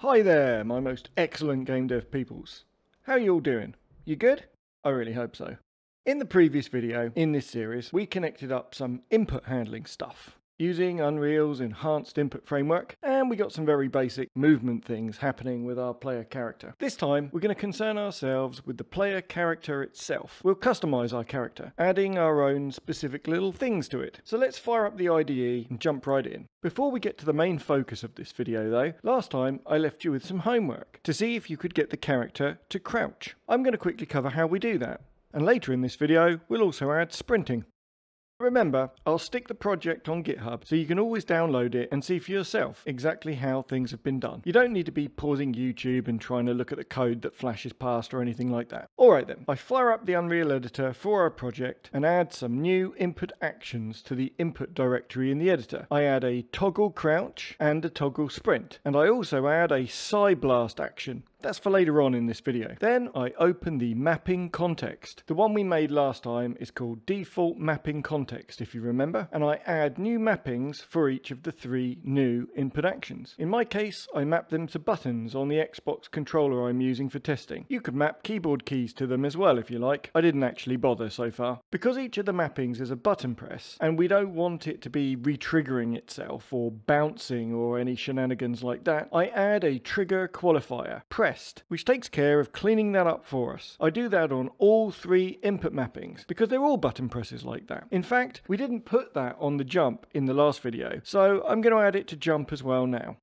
Hi there, my most excellent game dev peoples. How are you all doing? You good? I really hope so. In the previous video in this series, we connected up some input handling stuff using Unreal's enhanced input framework, and we got some very basic movement things happening with our player character. This time, we're going to concern ourselves with the player character itself. We'll customize our character, adding our own specific little things to it. So let's fire up the IDE and jump right in. Before we get to the main focus of this video though, last time I left you with some homework to see if you could get the character to crouch. I'm going to quickly cover how we do that, and later in this video we'll also add sprinting. Remember, I'll stick the project on GitHub so you can always download it and see for yourself exactly how things have been done. You don't need to be pausing YouTube and trying to look at the code that flashes past or anything like that. Alright then, I fire up the Unreal editor for our project and add some new input actions to the input directory in the editor. I add a toggle crouch and a toggle sprint, and I also add a blast action. That's for later on in this video. Then I open the mapping context. The one we made last time is called default mapping context, if you remember, and I add new mappings for each of the three new input actions. In my case, I map them to buttons on the Xbox controller I'm using for testing. You could map keyboard keys to them as well if you like. I didn't actually bother so far. Because each of the mappings is a button press, and we don't want it to be re-triggering itself or bouncing or any shenanigans like that, I add a trigger qualifier, pressed, which takes care of cleaning that up for us. I do that on all three input mappings because they're all button presses like that. In fact, we didn't put that on the jump in the last video, so I'm going to add it to jump as well now.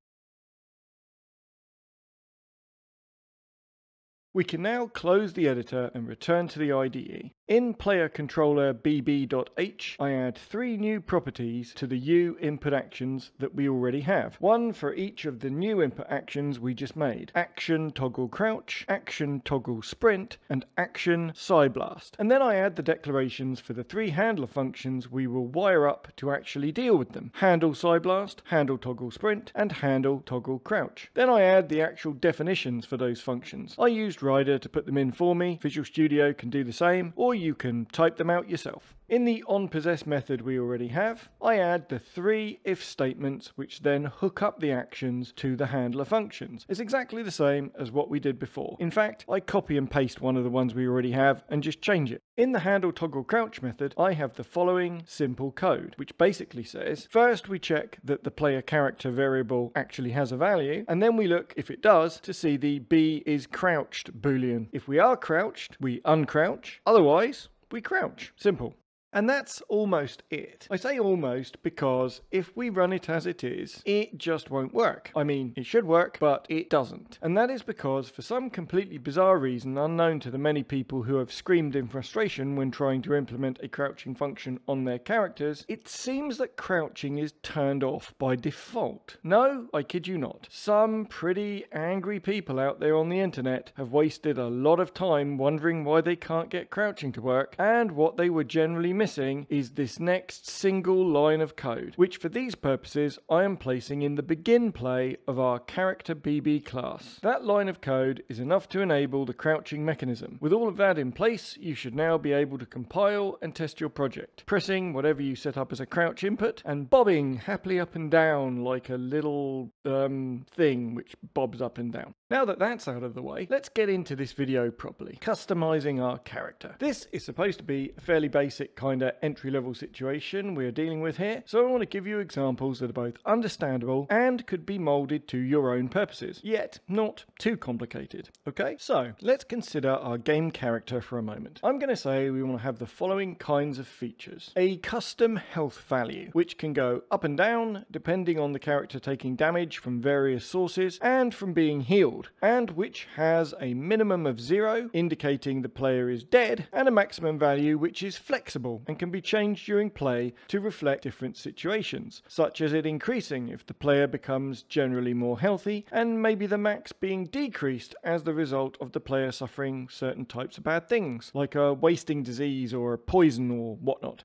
We can now close the editor and return to the IDE. In player controller bb.h, I add three new properties to the U input actions that we already have. One for each of the new input actions we just made. Action toggle crouch, action toggle sprint, and action blast. And then I add the declarations for the three handler functions we will wire up to actually deal with them. Handle blast, handle toggle sprint, and handle toggle crouch. Then I add the actual definitions for those functions. I used Rider to put them in for me. Visual Studio can do the same, or you can type them out yourself. In the onPossess method we already have, I add the three if statements which then hook up the actions to the handler functions. It's exactly the same as what we did before. In fact, I copy and paste one of the ones we already have and just change it. In the handle toggle crouch method, I have the following simple code, which basically says, first we check that the player character variable actually has a value, and then we look, if it does, to see the B is crouched boolean. If we are crouched, we uncrouch, otherwise we crouch. Simple. And that's almost it. I say almost because if we run it as it is, it just won't work. I mean, it should work, but it doesn't. And that is because for some completely bizarre reason unknown to the many people who have screamed in frustration when trying to implement a crouching function on their characters, it seems that crouching is turned off by default. No, I kid you not. Some pretty angry people out there on the internet have wasted a lot of time wondering why they can't get crouching to work, and what they were generally missing is this next single line of code, which for these purposes I am placing in the begin play of our character BB class. That line of code is enough to enable the crouching mechanism. With all of that in place, you should now be able to compile and test your project, pressing whatever you set up as a crouch input and bobbing happily up and down like a little thing which bobs up and down. Now that that's out of the way, let's get into this video properly. Customizing our character. This is supposed to be a fairly basic kind of entry-level situation we're dealing with here, so I want to give you examples that are both understandable and could be molded to your own purposes, yet not too complicated. Okay, so let's consider our game character for a moment. I'm going to say we want to have the following kinds of features. A custom health value, which can go up and down depending on the character taking damage from various sources and from being healed, and which has a minimum of 0, indicating the player is dead, and a maximum value which is flexible and can be changed during play to reflect different situations, such as it increasing if the player becomes generally more healthy, and maybe the max being decreased as the result of the player suffering certain types of bad things, like a wasting disease or a poison or whatnot.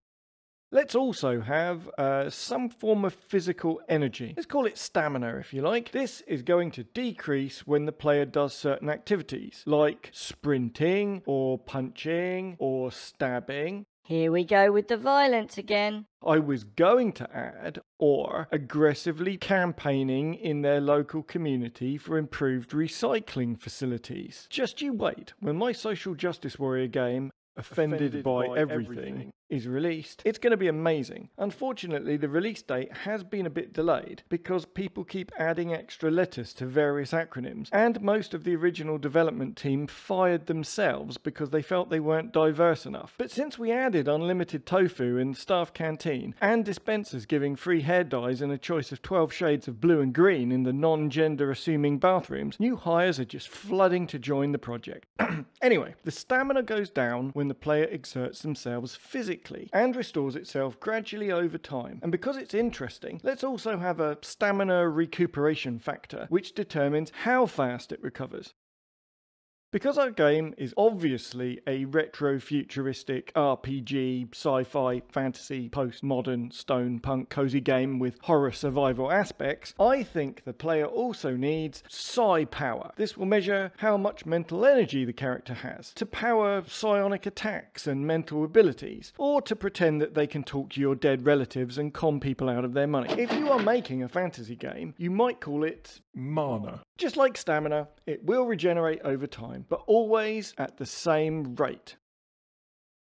Let's also have some form of physical energy. Let's call it stamina if you like. This is going to decrease when the player does certain activities like sprinting or punching or stabbing. Here we go with the violence again. I was going to add, or aggressively campaigning in their local community for improved recycling facilities. Just you wait, when my social justice warrior game, Offended by Everything, is released, it's going to be amazing. Unfortunately, the release date has been a bit delayed because people keep adding extra letters to various acronyms, and most of the original development team fired themselves because they felt they weren't diverse enough. But since we added unlimited tofu in the staff canteen and dispensers giving free hair dyes and a choice of 12 shades of blue and green in the non-gender assuming bathrooms, new hires are just flooding to join the project. Anyway, the stamina goes down when the player exerts themselves physically and restores itself gradually over time. And because it's interesting, let's also have a stamina recuperation factor, which determines how fast it recovers. Because our game is obviously a retro-futuristic RPG, sci-fi, fantasy, post-modern, stone punk cozy game with horror survival aspects, I think the player also needs psi power. This will measure how much mental energy the character has to power psionic attacks and mental abilities, or to pretend that they can talk to your dead relatives and con people out of their money. If you are making a fantasy game, you might call it mana. Just like stamina, it will regenerate over time, but always at the same rate.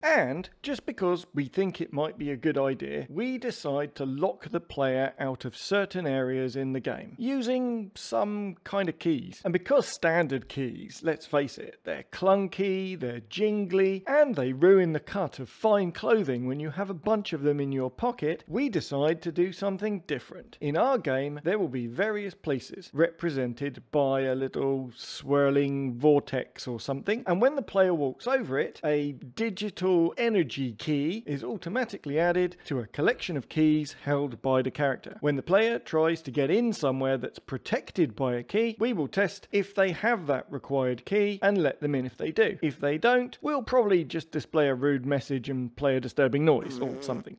And just because we think it might be a good idea, we decide to lock the player out of certain areas in the game, using some kind of keys. And because standard keys, let's face it, they're clunky, they're jingly, and they ruin the cut of fine clothing when you have a bunch of them in your pocket, we decide to do something different. In our game, there will be various places represented by a little swirling vortex or something, and when the player walks over it, a digital energy key is automatically added to a collection of keys held by the character. When the player tries to get in somewhere that's protected by a key, we will test if they have that required key and let them in if they do. If they don't, we'll probably just display a rude message and play a disturbing noise or something.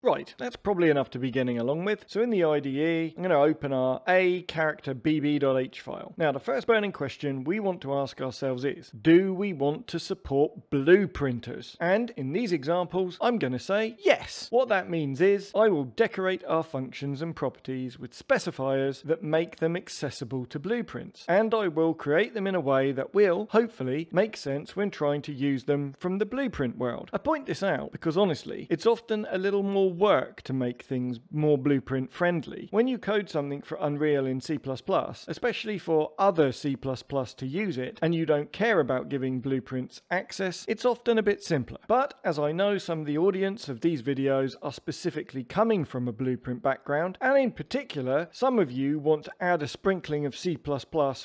Right, that's probably enough to be getting along with. So in the IDE, I'm going to open our a character bb.h file. Now, the first burning question we want to ask ourselves is, do we want to support blueprinters? And in these examples, I'm going to say yes. What that means is I will decorate our functions and properties with specifiers that make them accessible to blueprints. And I will create them in a way that will, hopefully, make sense when trying to use them from the blueprint world. I point this out because honestly, it's often a little more work to make things more blueprint friendly. When you code something for Unreal in C++, especially for other C++ to use it, and you don't care about giving blueprints access, it's often a bit simpler. But as I know some of the audience of these videos are specifically coming from a blueprint background, and in particular, some of you want to add a sprinkling of C++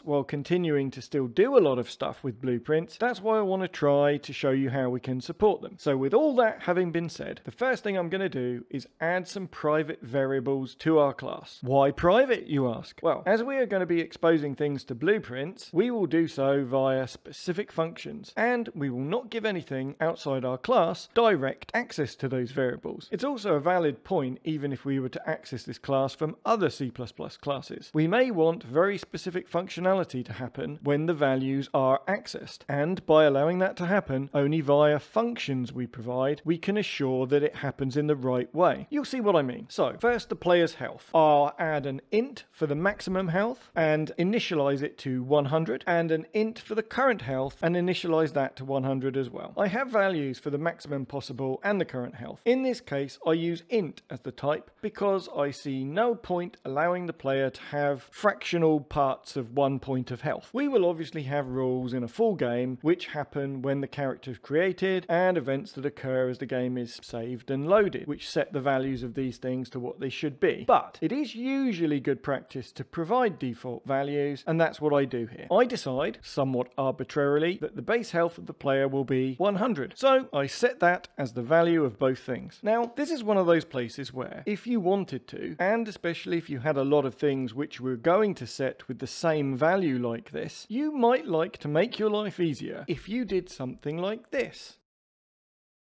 while continuing to still do a lot of stuff with blueprints, that's why I want to try to show you how we can support them. So with all that having been said, the first thing I'm going to do is add some private variables to our class. Why private, you ask? Well, as we are going to be exposing things to blueprints, we will do so via specific functions, and we will not give anything outside our class direct access to those variables. It's also a valid point even if we were to access this class from other C++ classes. We may want very specific functionality to happen when the values are accessed, and by allowing that to happen only via functions we provide, we can assure that it happens in the right way. You'll see what I mean. So first, the player's health. I'll add an int for the maximum health and initialize it to 100, and an int for the current health and initialize that to 100 as well. I have values for the maximum possible and the current health. In this case, I use int as the type because I see no point allowing the player to have fractional parts of 1 point of health. We will obviously have rules in a full game which happen when the character is created and events that occur as the game is saved and loaded, which set the values of these things to what they should be. But it is usually good practice to provide default values, and that's what I do here. I decide, somewhat arbitrarily, that the base health of the player will be 100. So I set that as the value of both things. Now, this is one of those places where, if you wanted to, and especially if you had a lot of things which were going to set with the same value like this, you might like to make your life easier if you did something like this.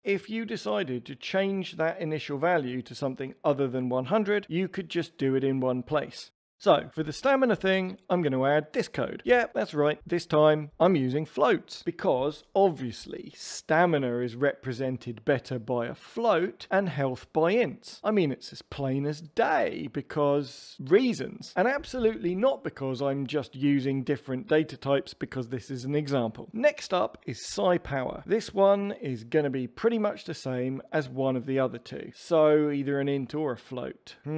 If you decided to change that initial value to something other than 100, you could just do it in one place. So, for the stamina thing, I'm going to add this code. Yeah, that's right. This time, I'm using floats because, obviously, stamina is represented better by a float and health by ints. I mean, it's as plain as day because reasons. And absolutely not because I'm just using different data types because this is an example. Next up is psi power. This one is going to be pretty much the same as one of the other two. So, either an int or a float. I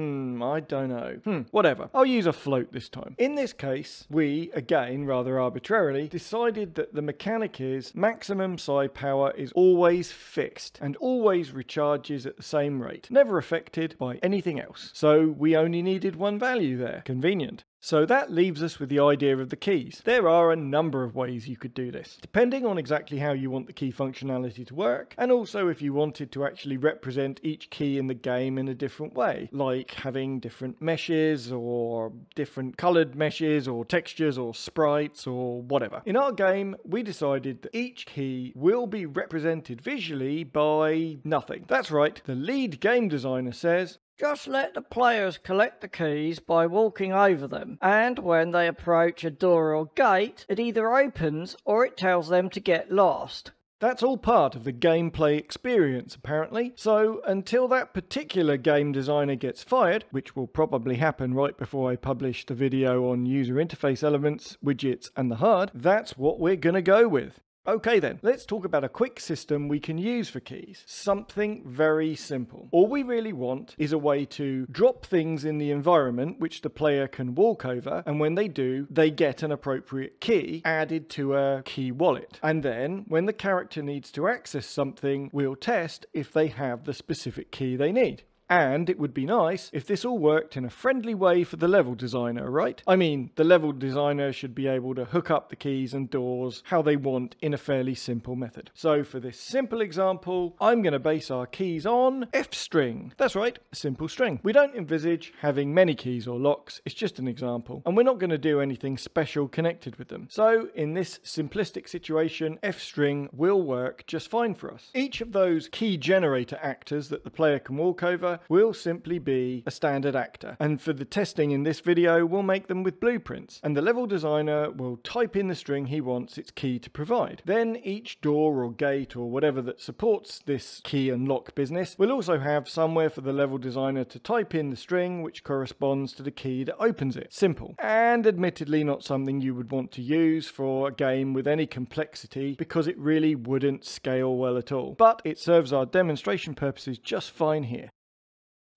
don't know. Whatever. I'll use a float this time. In this case, we, again, rather arbitrarily, decided that the mechanic is maximum psi power is always fixed and always recharges at the same rate, never affected by anything else. So we only needed one value there. Convenient. So that leaves us with the idea of the keys. There are a number of ways you could do this, depending on exactly how you want the key functionality to work, and also if you wanted to actually represent each key in the game in a different way, like having different meshes or different colored meshes or textures or sprites or whatever. In our game, we decided that each key will be represented visually by nothing. That's right, the lead game designer says, just let the players collect the keys by walking over them, and when they approach a door or gate, it either opens or it tells them to get lost. That's all part of the gameplay experience, apparently. So, until that particular game designer gets fired, which will probably happen right before I publish the video on user interface elements, widgets, and the HUD, that's what we're gonna go with. Okay then, let's talk about a quick system we can use for keys. Something very simple. All we really want is a way to drop things in the environment which the player can walk over, and when they do, they get an appropriate key added to a key wallet. And then, when the character needs to access something, we'll test if they have the specific key they need. And it would be nice if this all worked in a friendly way for the level designer, right? I mean, the level designer should be able to hook up the keys and doors how they want in a fairly simple method. So for this simple example, I'm going to base our keys on f-string. That's right, a simple string. We don't envisage having many keys or locks, it's just an example. And we're not going to do anything special connected with them. So in this simplistic situation, f-string will work just fine for us. Each of those key generator actors that the player can walk over will simply be a standard actor, and for the testing in this video we'll make them with blueprints, and the level designer will type in the string he wants its key to provide. Then each door or gate or whatever that supports this key and lock business will also have somewhere for the level designer to type in the string which corresponds to the key that opens it. Simple, and admittedly not something you would want to use for a game with any complexity because it really wouldn't scale well at all, but it serves our demonstration purposes just fine here.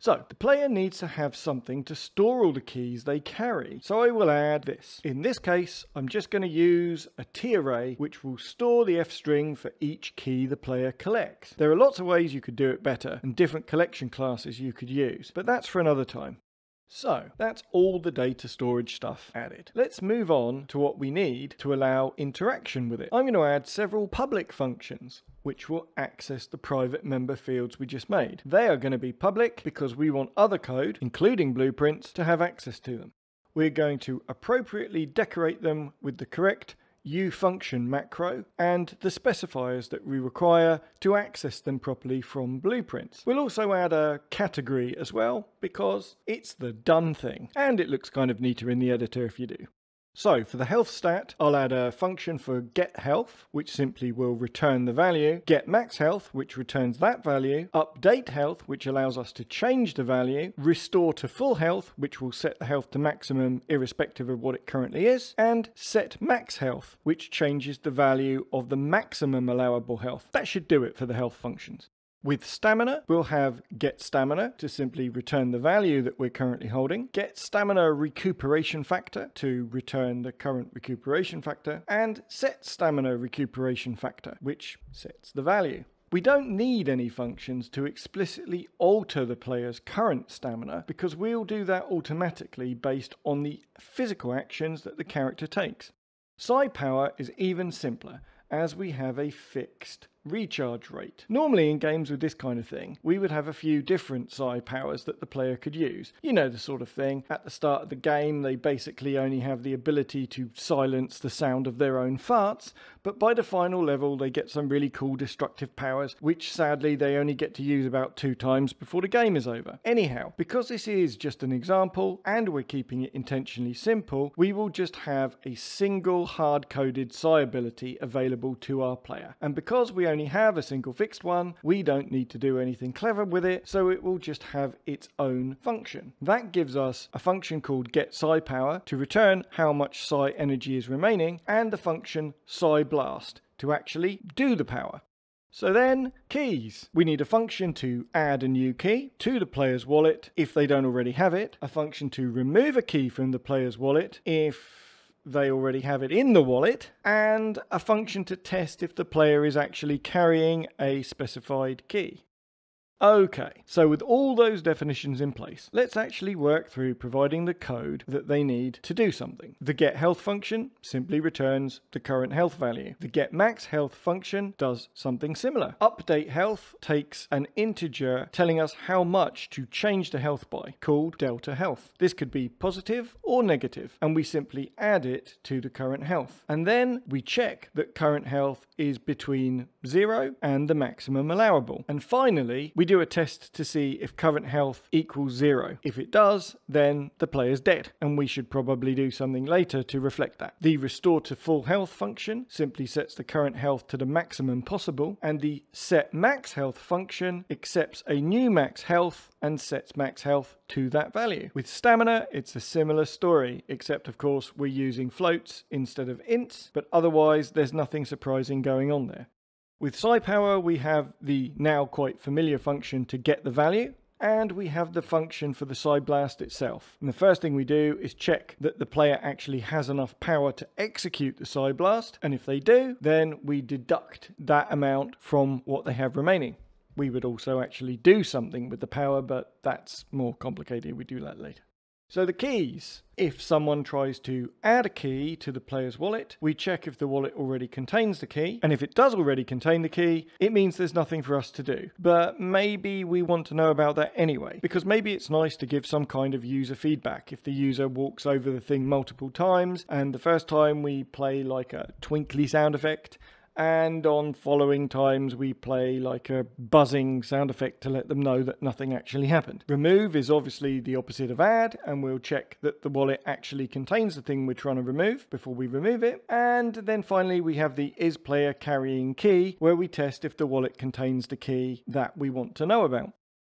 So, the player needs to have something to store all the keys they carry, so I will add this. In this case, I'm just going to use a T-array which will store the f-string for each key the player collects. There are lots of ways you could do it better, and different collection classes you could use, but that's for another time. So, that's all the data storage stuff added. Let's move on to what we need to allow interaction with it. I'm going to add several public functions which will access the private member fields we just made. They are going to be public because we want other code, including blueprints, to have access to them. We're going to appropriately decorate them with the correct uFunction macro and the specifiers that we require to access them properly from blueprints. We'll also add a category as well because it's the done thing and it looks kind of neater in the editor if you do. So for the health stat, I'll add a function for getHealth, which simply will return the value, getMaxHealth, which returns that value, updateHealth, which allows us to change the value, restore to full health, which will set the health to maximum irrespective of what it currently is, and setMaxHealth, which changes the value of the maximum allowable health. That should do it for the health functions. With stamina, we'll have getStamina to simply return the value that we're currently holding, getStamina recuperation factor to return the current recuperation factor, and setStamina recuperation factor, which sets the value. We don't need any functions to explicitly alter the player's current stamina because we'll do that automatically based on the physical actions that the character takes. Psi power is even simpler as we have a fixed recharge rate. Normally in games with this kind of thing, we would have a few different psi powers that the player could use. You know the sort of thing. At the start of the game, they basically only have the ability to silence the sound of their own farts, but by the final level, they get some really cool destructive powers, which sadly they only get to use about 2 times before the game is over. Anyhow, because this is just an example, and we're keeping it intentionally simple, we will just have a single hard-coded psi ability available to our player. And because we only have a single fixed one, we don't need to do anything clever with it, so it will just have its own function. That gives us a function called getPsiPower to return how much psi energy is remaining, and the function PsiBlast to actually do the power. So then, keys. We need a function to add a new key to the player's wallet if they don't already have it, a function to remove a key from the player's wallet if they already have it in the wallet, and a function to test if the player is actually carrying a specified key. Okay, so with all those definitions in place, let's actually work through providing the code that they need to do something. The getHealth function simply returns the current health value. The getMaxHealth function does something similar. UpdateHealth takes an integer telling us how much to change the health by, called delta health. This could be positive or negative, and we simply add it to the current health. And then we check that current health is between 0 and the maximum allowable. And finally, we do a test to see if current health equals 0. If it does, then the player's dead, and we should probably do something later to reflect that. The restore to full health function simply sets the current health to the maximum possible, and the set max health function accepts a new max health and sets max health to that value. With stamina, it's a similar story, except of course we're using floats instead of ints, but otherwise there's nothing surprising going on there. With PsiPower, we have the now quite familiar function to get the value, and we have the function for the PsiBlast itself. And the first thing we do is check that the player actually has enough power to execute the PsiBlast, and if they do, then we deduct that amount from what they have remaining. We would also actually do something with the power, but that's more complicated. We do that later. So the keys. If someone tries to add a key to the player's wallet, we check if the wallet already contains the key. And if it does already contain the key, it means there's nothing for us to do. But maybe we want to know about that anyway, because maybe it's nice to give some kind of user feedback if the user walks over the thing multiple times, and the first time we play like a twinkly sound effect, and on following times we play like a buzzing sound effect to let them know that nothing actually happened. Remove is obviously the opposite of add, and we'll check that the wallet actually contains the thing we're trying to remove before we remove it. And then finally we have the is player carrying key, where we test if the wallet contains the key that we want to know about.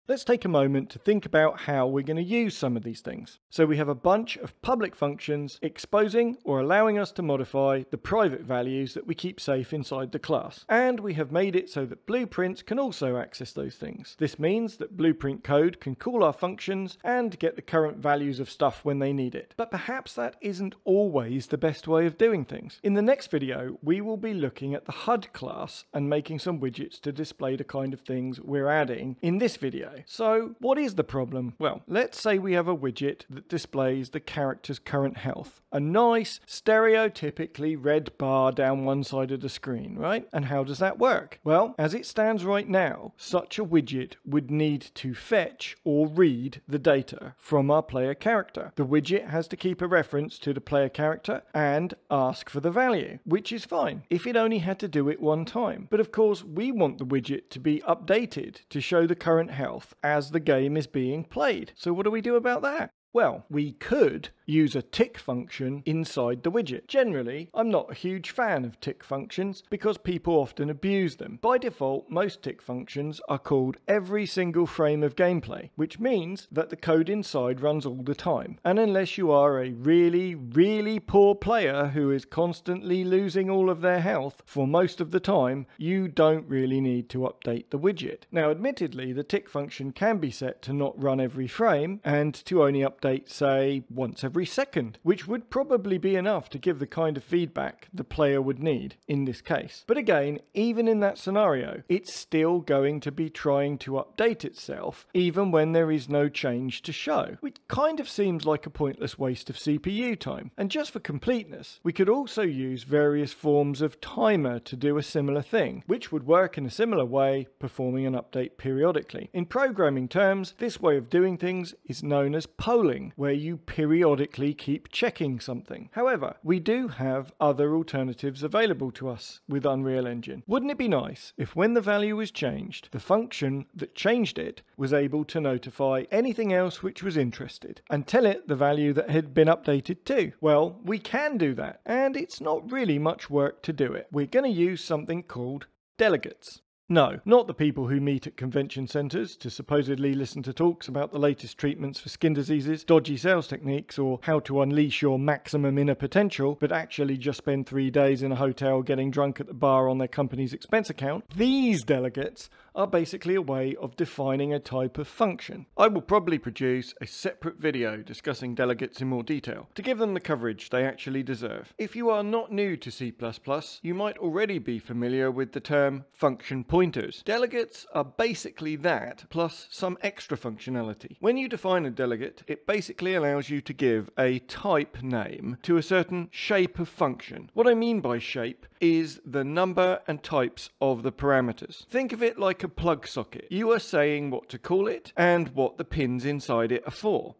Let's take a moment to think about how we're going to use some of these things. So we have a bunch of public functions exposing or allowing us to modify the private values that we keep safe inside the class. And we have made it so that blueprints can also access those things. This means that blueprint code can call our functions and get the current values of stuff when they need it. But perhaps that isn't always the best way of doing things. In the next video, we will be looking at the HUD class and making some widgets to display the kind of things we're adding in this video. So what is the problem? Well, let's say we have a widget that displays the character's current health. A nice, stereotypically red bar down one side of the screen, right? And how does that work? Well, as it stands right now, such a widget would need to fetch or read the data from our player character. The widget has to keep a reference to the player character and ask for the value, which is fine if it only had to do it one time. But of course, we want the widget to be updated to show the current health as the game is being played. So what do we do about that? Well, we could use a tick function inside the widget. Generally, I'm not a huge fan of tick functions because people often abuse them. By default, most tick functions are called every single frame of gameplay, which means that the code inside runs all the time. And unless you are a really, really poor player who is constantly losing all of their health for most of the time, you don't really need to update the widget. Now, admittedly, the tick function can be set to not run every frame and to only update, say, once every every second, which would probably be enough to give the kind of feedback the player would need in this case. But again, even in that scenario, it's still going to be trying to update itself even when there is no change to show, which kind of seems like a pointless waste of CPU time. And just for completeness, we could also use various forms of timer to do a similar thing, which would work in a similar way, performing an update periodically. In programming terms, this way of doing things is known as polling, where you periodically keep checking something. However, we do have other alternatives available to us with Unreal Engine. Wouldn't it be nice if when the value was changed, the function that changed it was able to notify anything else which was interested and tell it the value that had been updated to? Well, we can do that, and it's not really much work to do it. We're going to use something called Delegates. No, not the people who meet at convention centres to supposedly listen to talks about the latest treatments for skin diseases, dodgy sales techniques, or how to unleash your maximum inner potential, but actually just spend 3 days in a hotel getting drunk at the bar on their company's expense account. These delegates are basically a way of defining a type of function. I will probably produce a separate video discussing delegates in more detail to give them the coverage they actually deserve. If you are not new to C++, you might already be familiar with the term function pointers. Delegates are basically that, plus some extra functionality. When you define a delegate, it basically allows you to give a type name to a certain shape of function. What I mean by shape is the number and types of the parameters. Think of it like a plug socket. You are saying what to call it and what the pins inside it are for.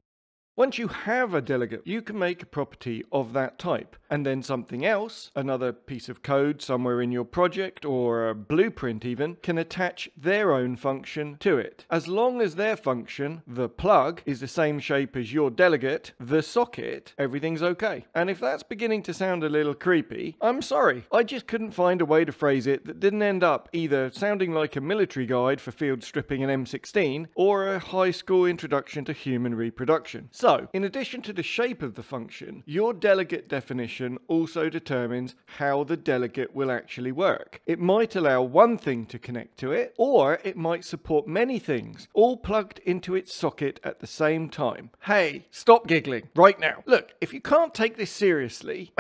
Once you have a delegate, you can make a property of that type, and then something else, another piece of code somewhere in your project or a blueprint even, can attach their own function to it. As long as their function, the plug, is the same shape as your delegate, the socket, everything's okay. And if that's beginning to sound a little creepy, I'm sorry. I just couldn't find a way to phrase it that didn't end up either sounding like a military guide for field stripping an M16 or a high school introduction to human reproduction. So, in addition to the shape of the function, your delegate definition also determines how the delegate will actually work. It might allow one thing to connect to it, or it might support many things, all plugged into its socket at the same time. Hey, stop giggling right now. Look, if you can't take this seriously,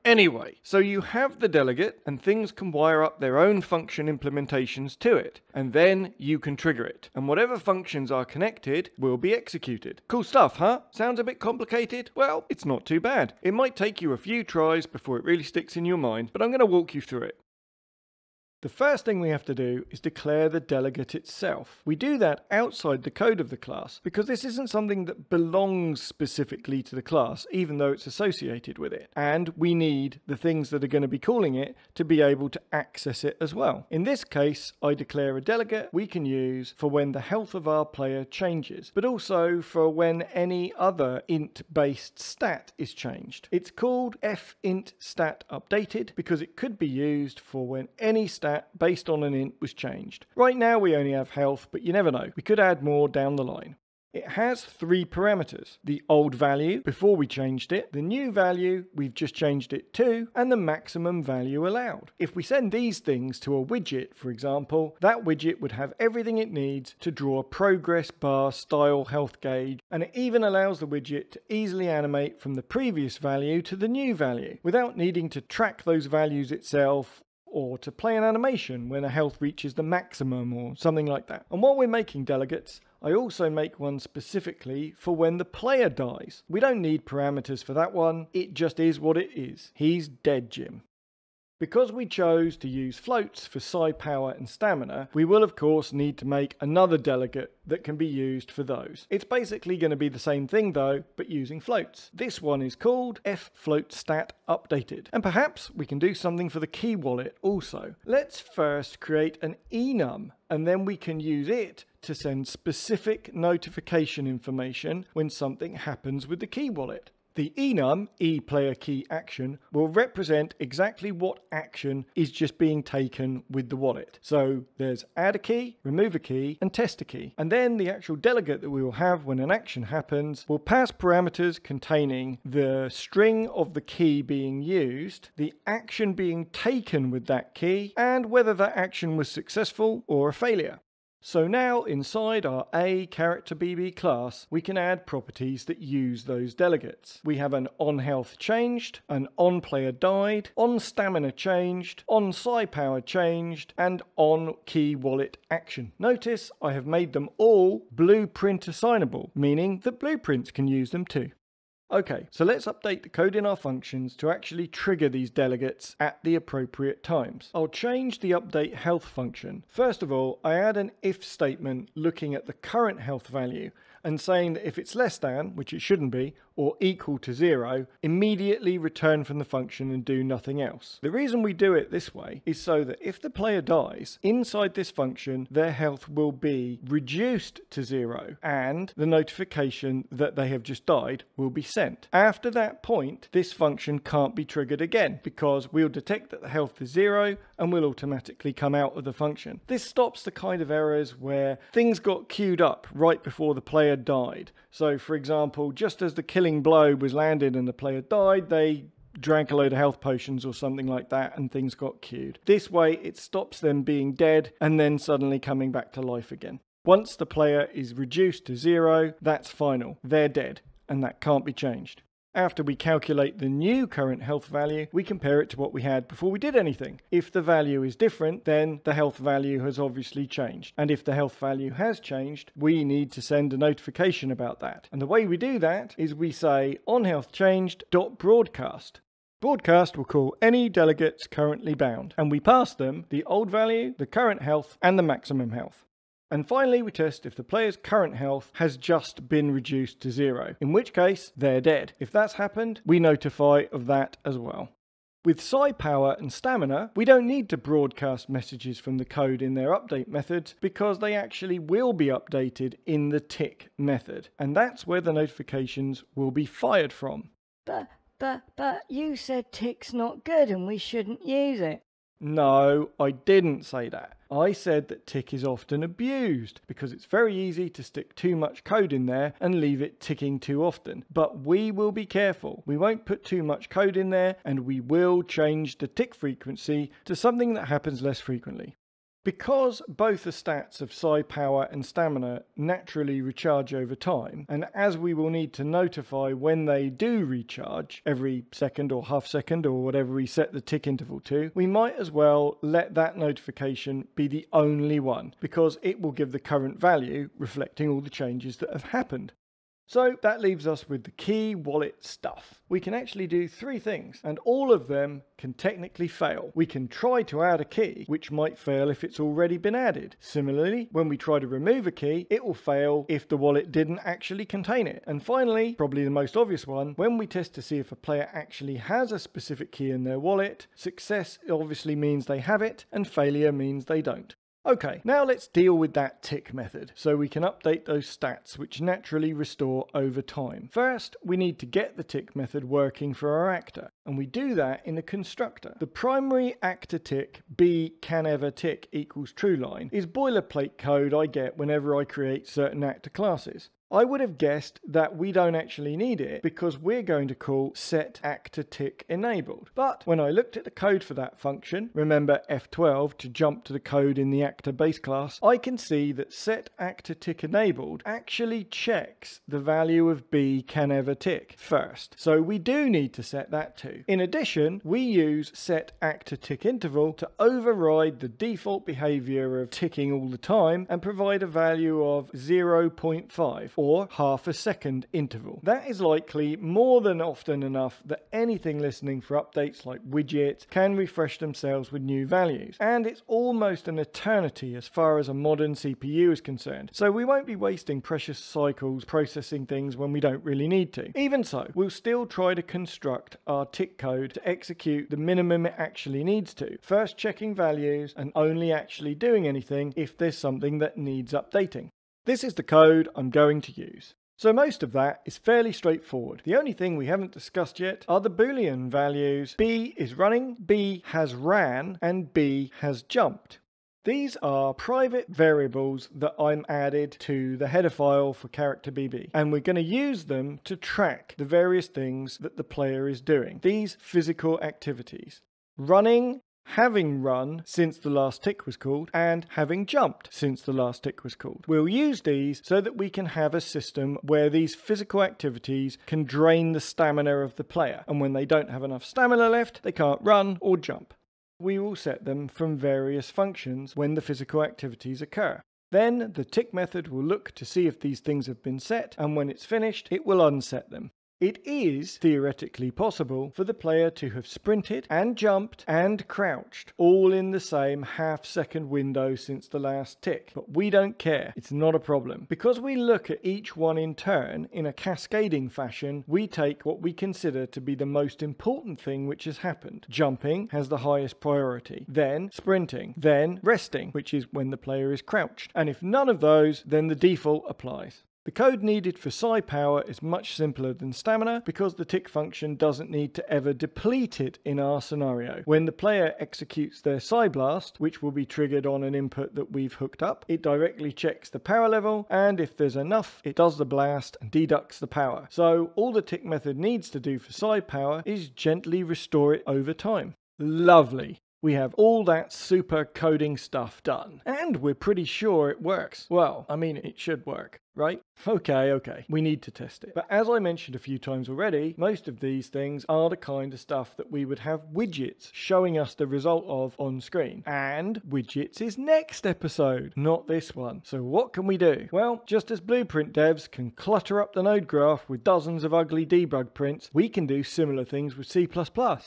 anyway, so you have the delegate and things can wire up their own function implementations to it, and then you can trigger it, and whatever functions are connected will be executed. Cool stuff, huh? Sounds a bit complicated? Well, it's not too bad. It might take you a few tries before it really sticks in your mind, but I'm going to walk you through it. The first thing we have to do is declare the delegate itself. We do that outside the code of the class because this isn't something that belongs specifically to the class, even though it's associated with it. And we need the things that are going to be calling it to be able to access it as well. In this case, I declare a delegate we can use for when the health of our player changes, but also for when any other int-based stat is changed. It's called fIntStatUpdated because it could be used for when any stat based on an int was changed. Right now we only have health, but you never know. We could add more down the line. It has 3 parameters: the old value before we changed it, the new value we've just changed it to, and the maximum value allowed. If we send these things to a widget, for example, that widget would have everything it needs to draw a progress bar style health gauge, and it even allows the widget to easily animate from the previous value to the new value without needing to track those values itself or to play an animation when a health reaches the maximum or something like that. And while we're making delegates, I also make one specifically for when the player dies. We don't need parameters for that one, it just is what it is. He's dead, Jim. Because we chose to use floats for psi power and stamina, we will of course need to make another delegate that can be used for those. It's basically going to be the same thing though, but using floats. This one is called fFloatStatUpdated. And perhaps we can do something for the key wallet also. Let's first create an enum, and then we can use it to send specific notification information when something happens with the key wallet. The enum, ePlayerKeyAction, will represent exactly what action is just being taken with the wallet. So there's add a key, remove a key, and test a key. And then the actual delegate that we will have when an action happens will pass parameters containing the string of the key being used, the action being taken with that key, and whether that action was successful or a failure. So now inside our A character BB class, we can add properties that use those delegates. We have an on health changed, an on player died, on stamina changed, on psi power changed, and on key wallet action. Notice I have made them all blueprint assignable, meaning that blueprints can use them too. Okay, so let's update the code in our functions to actually trigger these delegates at the appropriate times. I'll change the update health function. First of all, I add an if statement looking at the current health value and saying that if it's less than, which it shouldn't be, or equal to 0, immediately return from the function and do nothing else. The reason we do it this way is so that if the player dies, inside this function, their health will be reduced to 0 and the notification that they have just died will be sent. After that point, this function can't be triggered again because we'll detect that the health is 0 and will automatically come out of the function. This stops the kind of errors where things got queued up right before the player died. So for example, just as the killing blow was landed and the player died, they drank a load of health potions or something like that and things got queued. This way it stops them being dead and then suddenly coming back to life again. Once the player is reduced to 0, that's final. They're dead and that can't be changed. After we calculate the new current health value, we compare it to what we had before we did anything. If the value is different, then the health value has obviously changed. And if the health value has changed, we need to send a notification about that. And the way we do that is we say onHealthChanged.broadcast. Broadcast will call any delegates currently bound, and we pass them the old value, the current health, and the maximum health. And finally, we test if the player's current health has just been reduced to 0, in which case they're dead. If that's happened, we notify of that as well. With psi power and stamina, we don't need to broadcast messages from the code in their update methods because they actually will be updated in the tick method. And that's where the notifications will be fired from. But you said tick's not good and we shouldn't use it. No, I didn't say that. I said that tick is often abused because it's very easy to stick too much code in there and leave it ticking too often. But we will be careful. We won't put too much code in there and we will change the tick frequency to something that happens less frequently. Because both the stats of psi power and stamina naturally recharge over time, and as we will need to notify when they do recharge, every second or half second or whatever we set the tick interval to, we might as well let that notification be the only one, because it will give the current value reflecting all the changes that have happened. So that leaves us with the key wallet stuff. We can actually do 3 things, and all of them can technically fail. We can try to add a key, which might fail if it's already been added. Similarly, when we try to remove a key, it will fail if the wallet didn't actually contain it. And finally, probably the most obvious one, when we test to see if a player actually has a specific key in their wallet, success obviously means they have it, and failure means they don't. Okay, now let's deal with that tick method so we can update those stats which naturally restore over time. First, we need to get the tick method working for our actor, and we do that in a constructor. The primary actor tick b_can_ever_tick equals true line is boilerplate code I get whenever I create certain actor classes. I would have guessed that we don't actually need it because we're going to call setActorTickEnabled. But when I looked at the code for that function, remember F12 to jump to the code in the actor base class, I can see that setActorTickEnabled actually checks the value of b_can_ever_tick first. So we do need to set that too. In addition, we use setActorTickInterval to override the default behavior of ticking all the time and provide a value of 0.5. or half a second interval. That is likely more than often enough that anything listening for updates like widgets can refresh themselves with new values. And it's almost an eternity as far as a modern CPU is concerned. So we won't be wasting precious cycles processing things when we don't really need to. Even so, we'll still try to construct our tick code to execute the minimum it actually needs to. First checking values and only actually doing anything if there's something that needs updating. This is the code I'm going to use. So most of that is fairly straightforward. The only thing we haven't discussed yet are the Boolean values. B is running, B has ran, and B has jumped. These are private variables that I'm added to the header file for character BB, and we're going to use them to track the various things that the player is doing. These physical activities. Running having run since the last tick was called, and having jumped since the last tick was called. We'll use these so that we can have a system where these physical activities can drain the stamina of the player, and when they don't have enough stamina left, they can't run or jump. We will set them from various functions when the physical activities occur. Then the tick method will look to see if these things have been set, and when it's finished, it will unset them. It is theoretically possible for the player to have sprinted and jumped and crouched all in the same half-second window since the last tick, but we don't care. It's not a problem. Because we look at each one in turn in a cascading fashion, we take what we consider to be the most important thing which has happened. Jumping has the highest priority, then sprinting, then resting, which is when the player is crouched. And if none of those, then the default applies. The code needed for psi power is much simpler than stamina because the tick function doesn't need to ever deplete it in our scenario. When the player executes their psi blast, which will be triggered on an input that we've hooked up, it directly checks the power level, and if there's enough, it does the blast and deducts the power. So all the tick method needs to do for psi power is gently restore it over time. Lovely. We have all that super coding stuff done, and we're pretty sure it works. Well, I mean, it should work, right? Okay, we need to test it. But as I mentioned a few times already, most of these things are the kind of stuff that we would have widgets showing us the result of on screen. And widgets is next episode, not this one. So what can we do? Well, just as Blueprint devs can clutter up the node graph with dozens of ugly debug prints, we can do similar things with C++.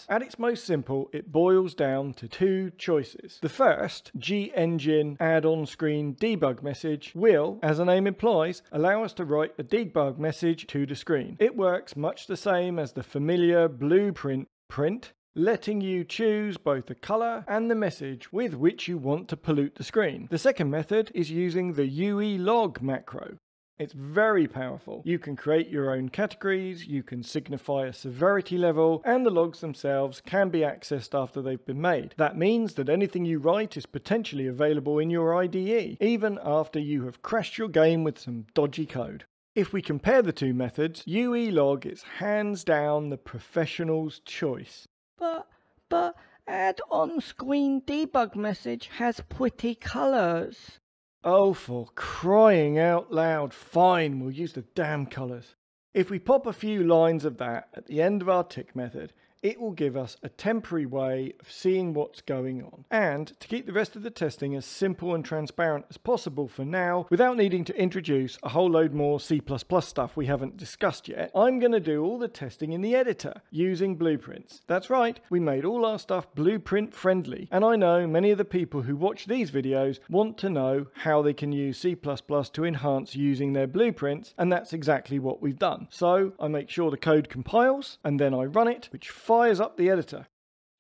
At its most simple, it boils down to two choices. The first, gengine add on-screen debug message, will, as the name implies, allow us to write a debug message to the screen. It works much the same as the familiar Blueprint print, letting you choose both the color and the message with which you want to pollute the screen. The second method is using the UE-log macro. It's very powerful. You can create your own categories, you can signify a severity level, and the logs themselves can be accessed after they've been made. That means that anything you write is potentially available in your IDE, even after you have crashed your game with some dodgy code. If we compare the two methods, UE-log is hands down the professional's choice. But add on-screen debug message has pretty colors. Oh, for crying out loud. Fine, we'll use the damn colours. If we pop a few lines of that at the end of our tick method, it will give us a temporary way of seeing what's going on. And to keep the rest of the testing as simple and transparent as possible for now, without needing to introduce a whole load more C++ stuff we haven't discussed yet, I'm going to do all the testing in the editor using blueprints. That's right, we made all our stuff blueprint friendly. And I know many of the people who watch these videos want to know how they can use C++ to enhance using their blueprints, and that's exactly what we've done. So I make sure the code compiles, and then I run it, which fires up the editor.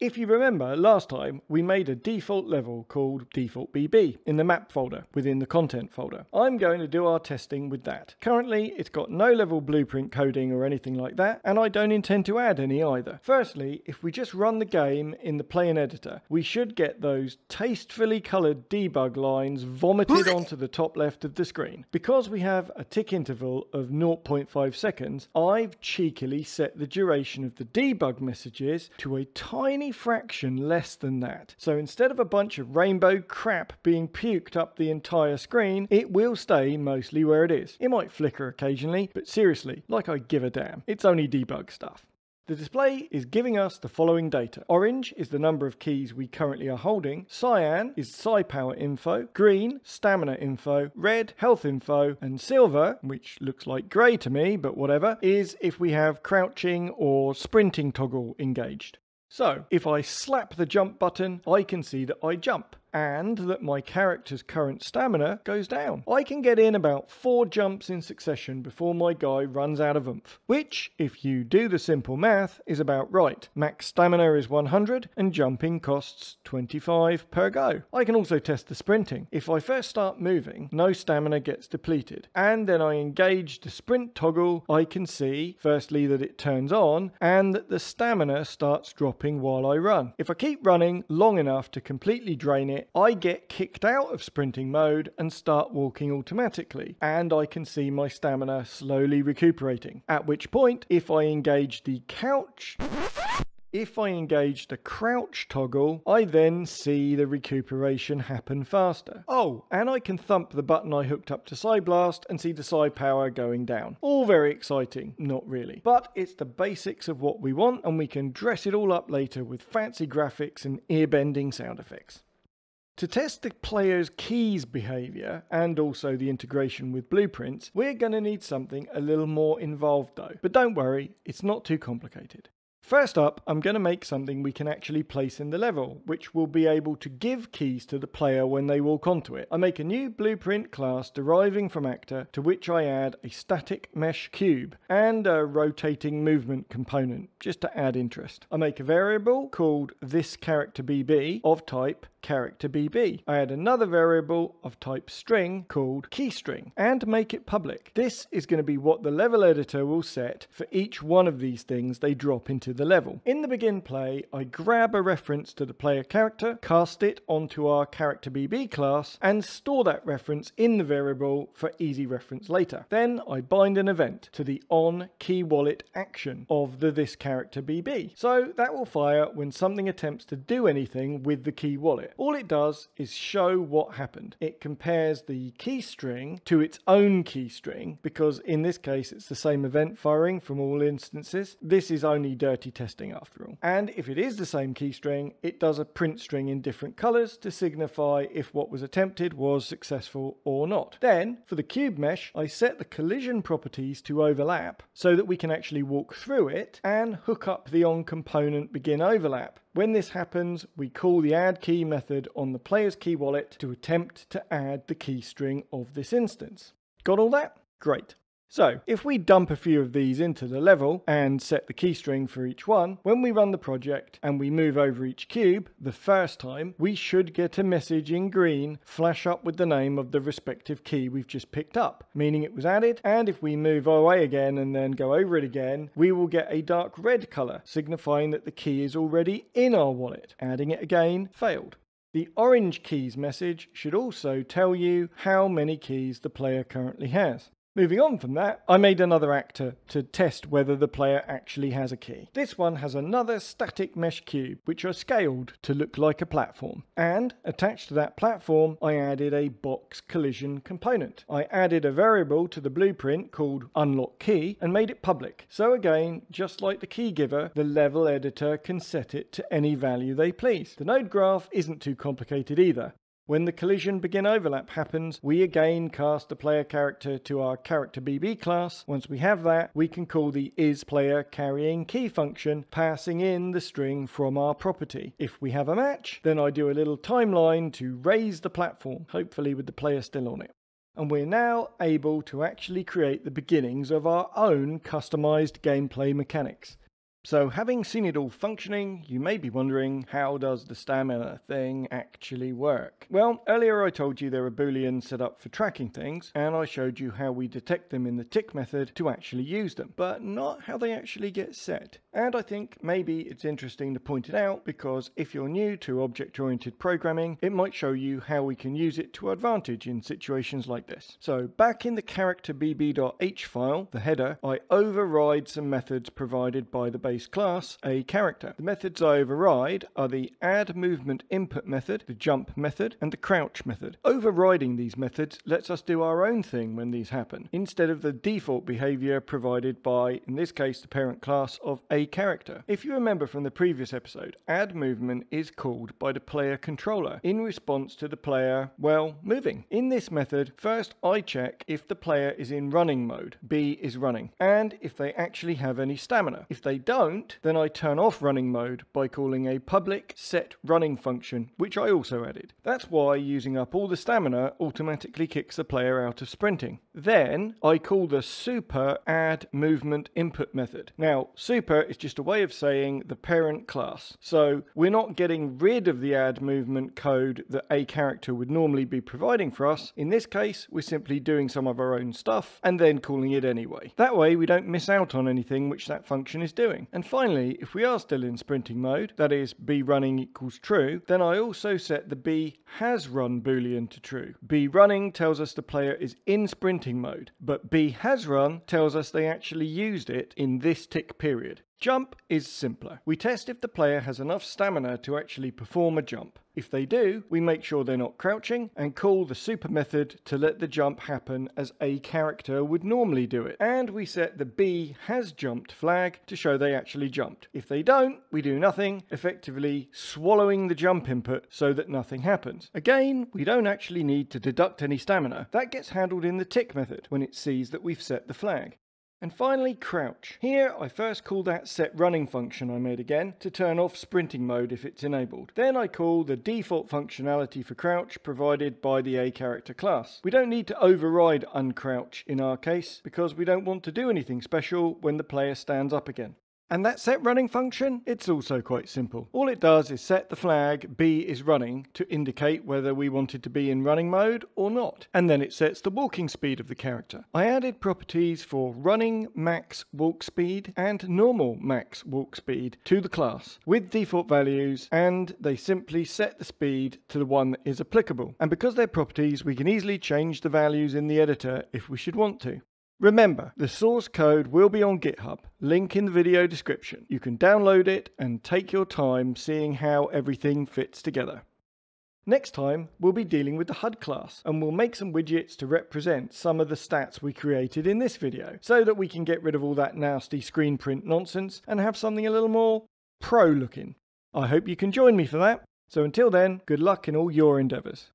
If you remember, last time we made a default level called default BB in the map folder within the content folder. I'm going to do our testing with that. Currently, it's got no level blueprint coding or anything like that, and I don't intend to add any either. Firstly, if we just run the game in the play and editor, we should get those tastefully colored debug lines vomited onto the top left of the screen. Because we have a tick interval of 0.5 seconds, I've cheekily set the duration of the debug messages to a tiny fraction less than that. So instead of a bunch of rainbow crap being puked up the entire screen, it will stay mostly where it is. It might flicker occasionally, but seriously, like I give a damn. It's only debug stuff. The display is giving us the following data. Orange is the number of keys we currently are holding. Cyan is psi power info. Green, stamina info. Red, health info. And silver, which looks like grey to me, but whatever, is if we have crouching or sprinting toggle engaged. So, if I slap the jump button, I can see that I jump, and that my character's current stamina goes down. I can get in about 4 jumps in succession before my guy runs out of oomph, which, if you do the simple math, is about right. Max stamina is 100, and jumping costs 25 per go. I can also test the sprinting. If I first start moving, no stamina gets depleted, and then I engage the sprint toggle, I can see, firstly, that it turns on, and that the stamina starts dropping while I run. If I keep running long enough to completely drain it, I get kicked out of sprinting mode and start walking automatically, and I can see my stamina slowly recuperating. At which point, if I engage the couch, If I engage the crouch toggle, I then see the recuperation happen faster. Oh, and I can thump the button I hooked up to Psyblast and see the Psy power going down. All very exciting, not really. But it's the basics of what we want, and we can dress it all up later with fancy graphics and ear-bending sound effects. To test the player's keys behavior and also the integration with blueprints, we're going to need something a little more involved though. But don't worry, it's not too complicated. First up, I'm going to make something we can actually place in the level, which will be able to give keys to the player when they walk onto it. I make a new blueprint class deriving from actor, to which I add a static mesh cube and a rotating movement component, just to add interest. I make a variable called thisCharacterBB of type characterBB. I add another variable of type string called keystring and make it public. This is going to be what the level editor will set for each one of these things they drop into the level. In the begin play, I grab a reference to the player character, cast it onto our characterBB class, and store that reference in the variable for easy reference later. Then I bind an event to the on key wallet action of the thisCharacterBB. So that will fire when something attempts to do anything with the key wallet. All it does is show what happened. It compares the key string to its own key string, because in this case it's the same event firing from all instances. This is only dirty testing after all. And if it is the same key string, it does a print string in different colors to signify if what was attempted was successful or not. Then for the cube mesh, I set the collision properties to overlap so that we can actually walk through it and hook up the on component begin overlap. When this happens, we call the add key method on the player's key wallet to attempt to add the key string of this instance. Got all that? Great. So if we dump a few of these into the level and set the key string for each one, when we run the project and we move over each cube the first time, we should get a message in green flash up with the name of the respective key we've just picked up, meaning it was added. And if we move away again and then go over it again, we will get a dark red color signifying that the key is already in our wallet. Adding it again failed. The orange keys message should also tell you how many keys the player currently has. Moving on from that, I made another actor to test whether the player actually has a key. This one has another static mesh cube, which I scaled to look like a platform. And attached to that platform, I added a box collision component. I added a variable to the blueprint called unlockKey and made it public. So again, just like the key giver, the level editor can set it to any value they please. The node graph isn't too complicated either. When the collision begin overlap happens, we again cast the player character to our characterBB class. Once we have that, we can call the isPlayerCarryingKey function, passing in the string from our property. If we have a match, then I do a little timeline to raise the platform, hopefully with the player still on it. And we're now able to actually create the beginnings of our own customized gameplay mechanics. So having seen it all functioning, you may be wondering, how does the stamina thing actually work? Well, earlier I told you there are booleans set up for tracking things, and I showed you how we detect them in the tick method to actually use them, but not how they actually get set. And I think maybe it's interesting to point it out, because if you're new to object-oriented programming, it might show you how we can use it to advantage in situations like this. So back in the characterBB.h file, the header, I override some methods provided by the base class, a character. The methods I override are the add movement input method, the jump method, and the crouch method. Overriding these methods lets us do our own thing when these happen, instead of the default behavior provided by, in this case, the parent class of a character. If you remember from the previous episode, add movement is called by the player controller in response to the player, well, moving. In this method, first I check if the player is in running mode, B is running, and if they actually have any stamina. If they don't, then I turn off running mode by calling a public set running function, which I also added. That's why using up all the stamina automatically kicks the player out of sprinting. Then I call the super add movement input method. Now, super is just a way of saying the parent class. So we're not getting rid of the add movement code that a character would normally be providing for us. In this case, we're simply doing some of our own stuff and then calling it anyway. That way we don't miss out on anything which that function is doing. And finally, if we are still in sprinting mode, that is B running equals true, then I also set the B has run boolean to true. B running tells us the player is in sprinting mode, but B has run tells us they actually used it in this tick period. Jump is simpler. We test if the player has enough stamina to actually perform a jump. If they do, we make sure they're not crouching and call the super method to let the jump happen as a character would normally do it. And we set the B has jumped flag to show they actually jumped. If they don't, we do nothing, effectively swallowing the jump input so that nothing happens. Again, we don't actually need to deduct any stamina. That gets handled in the tick method when it sees that we've set the flag. And finally, crouch. Here I first call that set running function I made again to turn off sprinting mode if it's enabled. Then I call the default functionality for crouch provided by the A character class. We don't need to override uncrouch in our case because we don't want to do anything special when the player stands up again. And that set running function, it's also quite simple. All it does is set the flag B is running to indicate whether we wanted to be in running mode or not. And then it sets the walking speed of the character. I added properties for running max walk speed and normal max walk speed to the class with default values, and they simply set the speed to the one that is applicable. And because they're properties, we can easily change the values in the editor if we should want to. Remember, the source code will be on GitHub, link in the video description. You can download it and take your time seeing how everything fits together. Next time, we'll be dealing with the HUD class, and we'll make some widgets to represent some of the stats we created in this video, so that we can get rid of all that nasty screen print nonsense and have something a little more pro looking. I hope you can join me for that. So until then, good luck in all your endeavours.